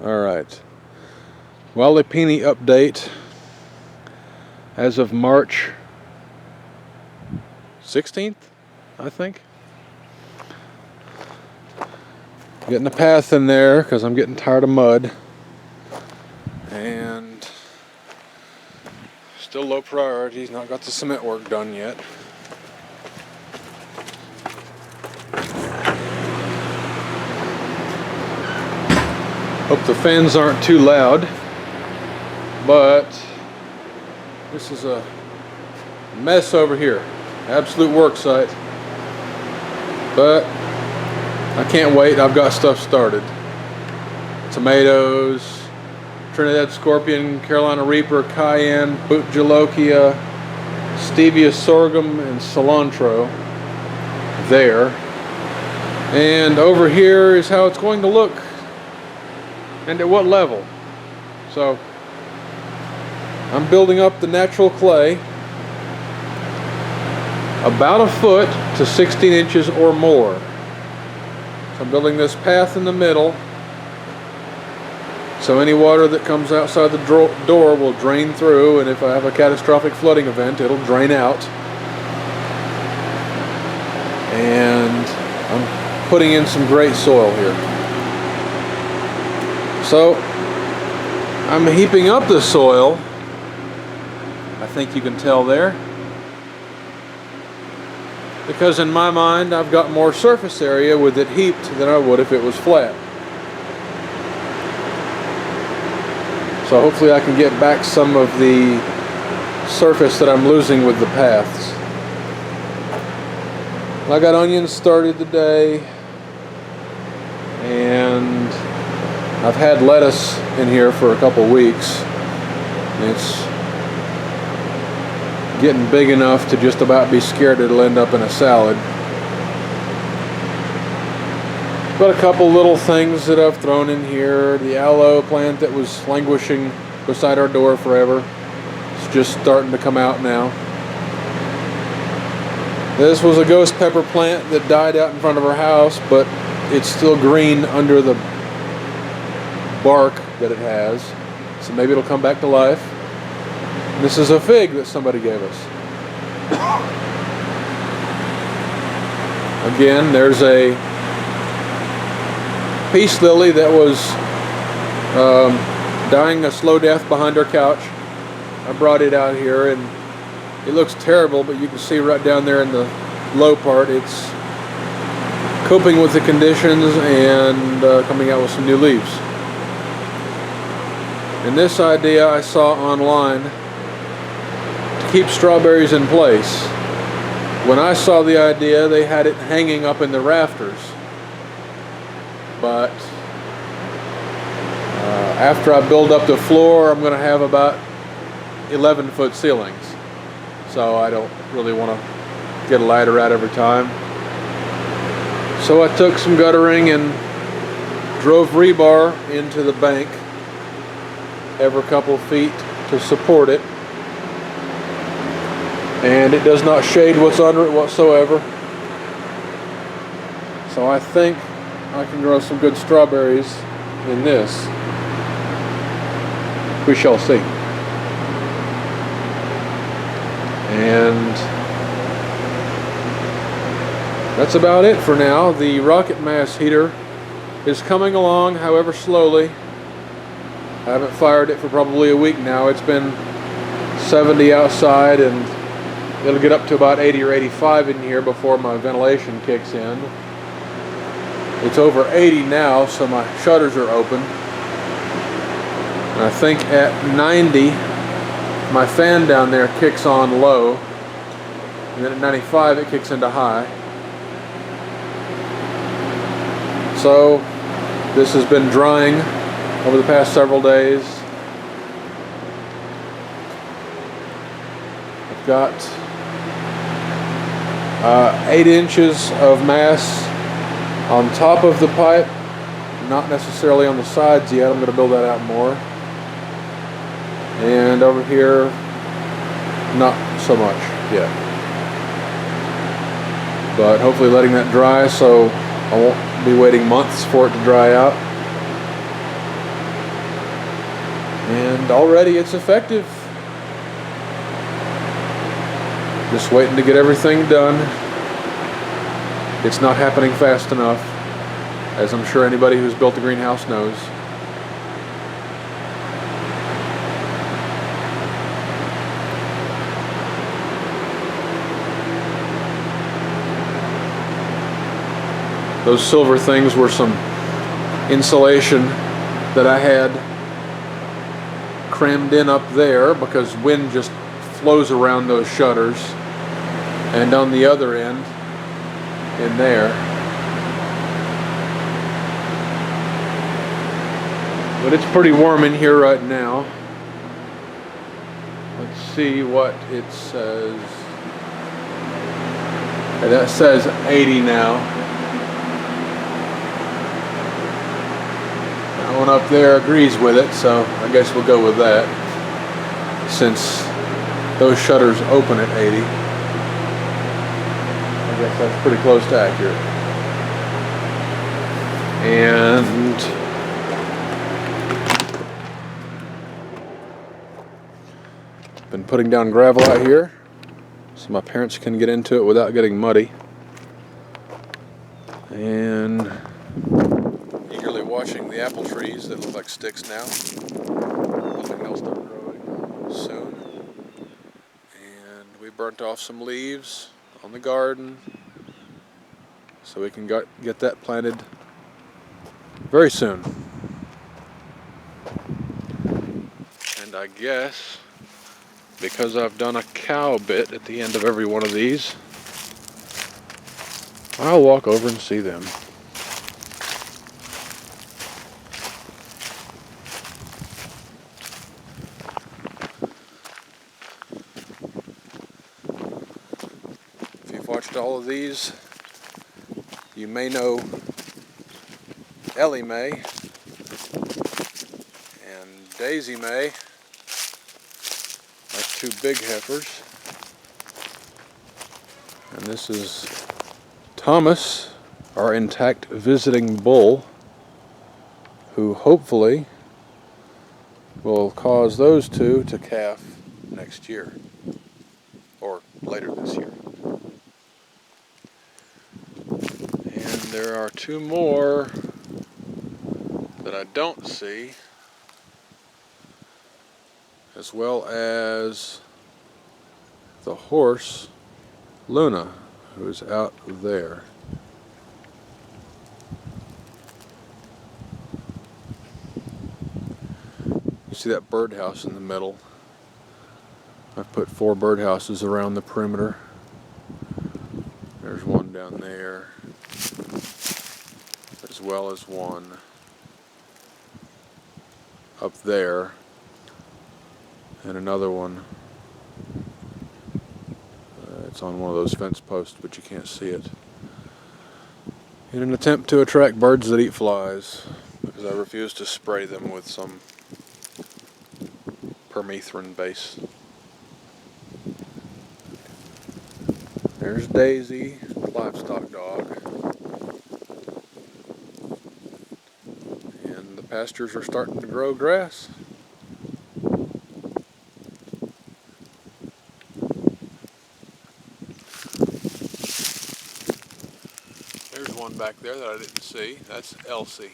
Alright. Walipini update as of March 16th, I think. Getting the path in there because I'm getting tired of mud. And still low priority. Not got the cement work done yet. Hope the fans aren't too loud, but this is a mess over here. Absolute work site. But I can't wait. I've got stuff started. Tomatoes, Trinidad Scorpion, Carolina Reaper, Cayenne, Boot Jalokia, Stevia Sorghum, and Cilantro there. And over here is how it's going to look and at what level. So I'm building up the natural clay about a foot to 16 inches or more. So I'm building this path in the middle so any water that comes outside the door will drain through, and if I have a catastrophic flooding event, it'll drain out. And I'm putting in some great soil here. So I'm heaping up the soil. I think you can tell there, because in my mind I've got more surface area with it heaped than I would if it was flat. So hopefully I can get back some of the surface that I'm losing with the paths. I got onions started today, and I've had lettuce in here for a couple weeks. It's getting big enough to just about be scared it'll end up in a salad. But a couple little things that I've thrown in here. The aloe plant that was languishing beside our door forever. It's just starting to come out now. This was a ghost pepper plant that died out in front of our house, but it's still green under the bark that it has. So maybe it'll come back to life. And this is a fig that somebody gave us. Again, there's a peace lily that was dying a slow death behind our couch. I brought it out here, and it looks terrible, but you can see right down there in the low part, it's coping with the conditions and coming out with some new leaves. And this idea I saw online to keep strawberries in place. When I saw the idea, they had it hanging up in the rafters. But after I build up the floor, I'm going to have about 11-foot ceilings. So I don't really want to get a ladder out every time. So I took some guttering and drove rebar into the bank every couple of feet to support it. And it does not shade what's under it whatsoever. So I think I can grow some good strawberries in this. We shall see. And that's about it for now. The rocket mass heater is coming along, however slowly. I haven't fired it for probably a week now. It's been 70 outside, and it'll get up to about 80 or 85 in here before my ventilation kicks in. It's over 80 now, so my shutters are open. And I think at 90, my fan down there kicks on low. And then at 95, it kicks into high. So this has been drying over the past several days. I've got 8 inches of mass on top of the pipe, not necessarily on the sides yet. I'm going to build that out more. And over here, not so much yet. But hopefully letting that dry so I won't be waiting months for it to dry out. And already it's effective. Just waiting to get everything done. It's not happening fast enough, as I'm sure anybody who's built a greenhouse knows. Those silver things were some insulation that I had crammed in up there because wind just flows around those shutters, and on the other end in there. But it's pretty warm in here right now. Let's see what it says. And that says 80 now. That one up there agrees with it, so I guess we'll go with that, since those shutters open at 80. I guess that's pretty close to accurate. And been putting down gravel out here so my parents can get into it without getting muddy. And eagerly watching the apple trees that look like sticks now. Hoping they'll start growing soon. And we burnt off some leaves on the garden so we can get that planted very soon. And I guess because I've done a cow bit at the end of every one of these, I'll walk over and see them. If you've watched all of these, you may know Ellie Mae and Daisy Mae. That's two big heifers. And this is Thomas, our intact visiting bull, who hopefully will cause those two to calf next year, or later this year. And there are two more that I don't see, as well as the horse Luna, who's out there. You see that birdhouse in the middle? I've put 4 birdhouses around the perimeter. There's one down there, as well as one up there, and another one. It's on one of those fence posts, but you can't see it. In an attempt to attract birds that eat flies, because I refuse to spray them with some permethrin base. There's Daisy, the livestock dog. And the pastures are starting to grow grass. There's one back there that I didn't see. That's Elsie.